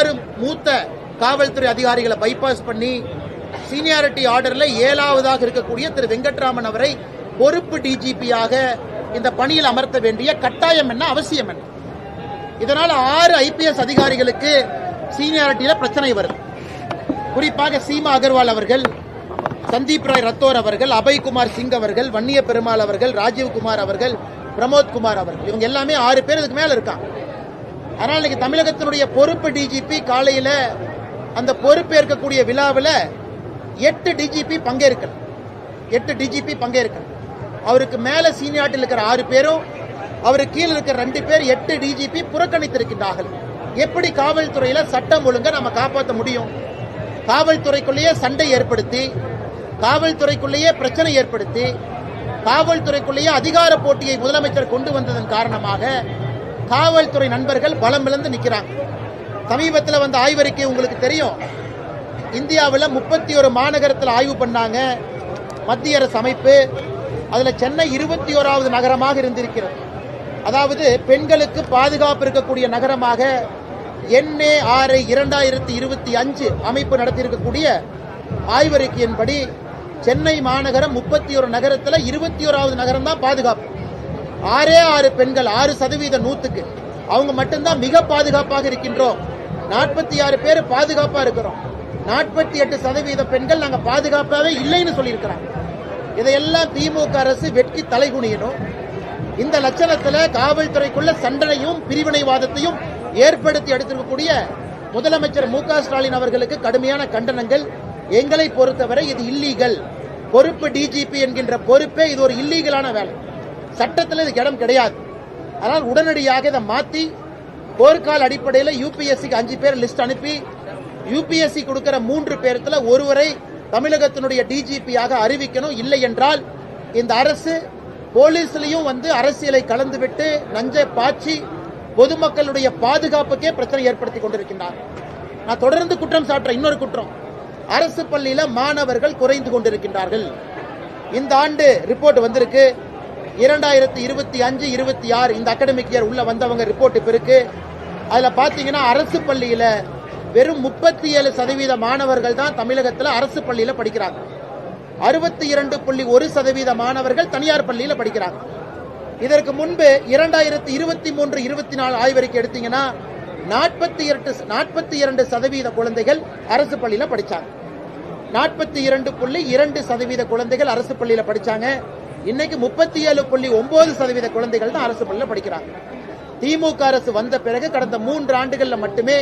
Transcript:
6 மூத்த காவல்துறை அதிகாரிகளை பைபாஸ் பண்ணி சீனியாரிட்டி ஆர்டர்ல 7வதாக இருக்கக்கூடிய திரு வெங்கட்ராமன் அவரை பொறுப்பு டிஜிபியாக இந்த பணியில் அமர்த்த வேண்டிய கட்டாயம் என்ன, அவசியம் என்ன? இதனால 6 IPS அதிகாரிகளுக்கு சீனியாரிட்டியில பிரச்சனை வருது. குறிப்பாக சீமா அகர்வால் அவர்கள், சந்தீப் ராய் ரத்தோர் அவர்கள், அபய்குமார் சிங் அவர்கள், வன்னிய பெருமாள் அவர்கள், ராஜீவ்குமார் அவர்கள், பிரமோத்குமார் அவர்கள், இவங்க எல்லாமே 6 பேர் இதுக்கு மேல இருக்காங்க. அதனால இன்னைக்கு தமிழகத்தினுடைய பொறுப்பு டிஜிபி காலையில அந்த பொறுப்பேற்கக்கூடிய விழாவில் 8 டிஜிபி பங்கேற்கணும். 8 டிஜிபி பங்கேற்கணும். அவருக்கு மேல சீனியாரிட்டியில் இருக்கிற 6 பேரும், அவருக்கு கீழே இருக்கிற 2 பேர் 8 டிஜிபி புறக்கணித்திருக்கின்றார்கள். எப்படி காவல்துறையில சட்டம் ஒழுங்கை நம்ம காப்பாற்ற முடியும்? காவல்துறைக்குள்ளேயே சண்டை ஏற்படுத்தி, காவல்துறைக்குள்ளேயே பிரச்சனை ஏற்படுத்தி, காவல்துறைக்குள்ளேயே அதிகார போட்டியை முதலமைச்சர் கொண்டு வந்ததன் காரணமாக காவல்துறை நண்பர்கள் பலம் இழந்து நிற்கிறாங்க. சமீபத்தில் வந்த ஆய்வறிக்கை உங்களுக்கு தெரியும். இந்தியாவில் 31 மாநகரத்தில் ஆய்வு பண்ணாங்க மத்திய அரசு அமைப்பு. அதில் சென்னை 21வது நகரமாக இருந்திருக்கிறது. அதாவது பெண்களுக்கு பாதுகாப்பு இருக்கக்கூடிய நகரமாக NARI 2025 அமைப்பு நடத்தியிருக்கக்கூடிய ஆய்வறிக்கையின்படி சென்னை மாநகரம் 31 நகரத்தில் 21வது நகரம் தான் பாதுகாப்பு. 6 பெண்கள் 6% 100க்கு அவங்க மட்டும்தான் மிக பாதுகாப்பாக இருக்கின்றோம். 46 பேர் பாதுகாப்பா இருக்கிறோம். 48% பெண்கள் நாங்க பாதுகாப்பாவே இல்லைன்னு சொல்லியிருக்கிறாங்க. இதையெல்லாம் திமுக அரசு வெட்கி தலைகுனியணும். இந்த லட்சணத்துல காவல்துறைக்குள்ள சண்டனையும் பிரிவினைவாதத்தையும் ஏற்படுத்தி எடுத்திருக்கக்கூடிய முதலமைச்சர் மு க ஸ்டாலின் அவர்களுக்கு கடுமையான கண்டனங்கள். எங்களை பொறுத்தவரை இது இல்லீகல். பொறுப்பு டிஜிபி என்கின்ற பொறுப்பே இது ஒரு இல்லீகலான வேலை. சட்டத்தில் இதுக்கு இடம் கிடையாது. அதனால் உடனடியாக இதை மாற்றி போர்க்கால அடிப்படையில் UPSCக்கு 5 பேர் லிஸ்ட் அனுப்பி UPSC கொடுக்கிற 3 பேர்த்துல ஒருவரை தமிழகத்தினுடைய டிஜிபியாக அறிவிக்கணும். இல்லை என்றால் இந்த அரசு போலீஸ்லயும் அரசியலை கலந்துவிட்டு நஞ்சை பாய்ச்சி பொதுமக்களுடைய பாதுகாப்புக்கே பிரச்சனை ஏற்படுத்தி கொண்டிருக்கின்றார். நான் தொடர்ந்து குற்றம் சாட்டுறேன். இன்னொரு குற்றம், அரசு பள்ளியில மாணவர்கள் குறைந்து கொண்டிருக்கின்றார்கள். இந்த ஆண்டு ரிப்போர்ட் வந்திருக்கு. 2025-26 இந்த அகாடமிக் இயர் உள்ள வந்தவங்க ரிப்போர்ட் இப்ப இருக்கு. அதுல பாத்தீங்கன்னா அரசு பள்ளியில வெறும் 37% மாணவர்கள் தான் தமிழகத்தில் அரசு பள்ளியில படிக்கிறாங்க. 62.1% மாணவர்கள் தனியார் பள்ளியில படிக்கிறாங்க. இதற்கு முன்பு 2023-24 ஆய்வறிக்கை எடுத்தீங்கன்னா 42% குழந்தைகள் அரசு பள்ளியில படிச்சாங்க. 42.2% குழந்தைகள் அரசு பள்ளியில படிச்சாங்க. இன்னைக்கு 37.9% குழந்தைகள் தான் அரசு பள்ளியில படிக்கிறாங்க. திமுக அரசு வந்த பிறகு கடந்த 3 ஆண்டுகள்ல மட்டுமே